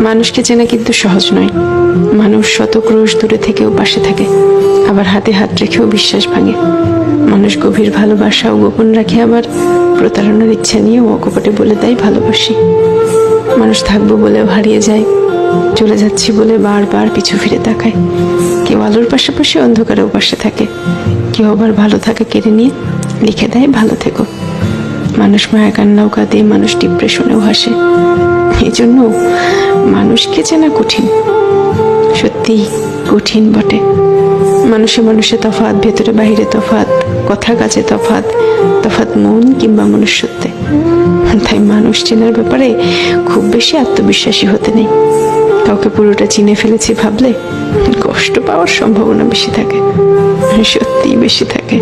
মানুষকে চেনা কিন্তু সহজ নয়। মানুষ শত ক্রোশ দূরে থেকেও পাশে থাকে, আবার হাতে হাত রেখেও বিশ্বাস ভাঙে। মানুষ গভীর ভালোবাসাও গোপন রাখে, আবার প্রতারণার ইচ্ছা নিয়েও অকপটে বলে দেয় ভালোবাসি। মানুষ থাকবো বলেও হারিয়ে যায়, চলে যাচ্ছি বলে বারবার পিছু ফিরে তাকায়। কেউ আলোর পাশাপাশি অন্ধকারেও পাশে থাকে, কেউ আবার ভালো থাকা কেড়ে নিয়ে লিখে দেয় ভালো থেকো। মানুষ মায়া কান্নাও কাঁদে, মানুষ ডিপ্রেশনেও হাসে। এই জন্য মানুষকে চেনা কঠিন, সত্যি কঠিন বটে। মানুষে মানুষে তফাৎ, ভেতরে বাহিরে তফাৎ, কথা কাজে তফাৎ, তফাৎ মন কিংবা মনুষ্যত্বে। তাই মানুষ চেনার ব্যাপারে খুব বেশি আত্মবিশ্বাসী হতে নেই। কাউকে পুরোটা চিনে ফেলেছি ভাবলে কষ্ট পাওয়ার সম্ভাবনা বেশি থাকে, সত্যি বেশি থাকে।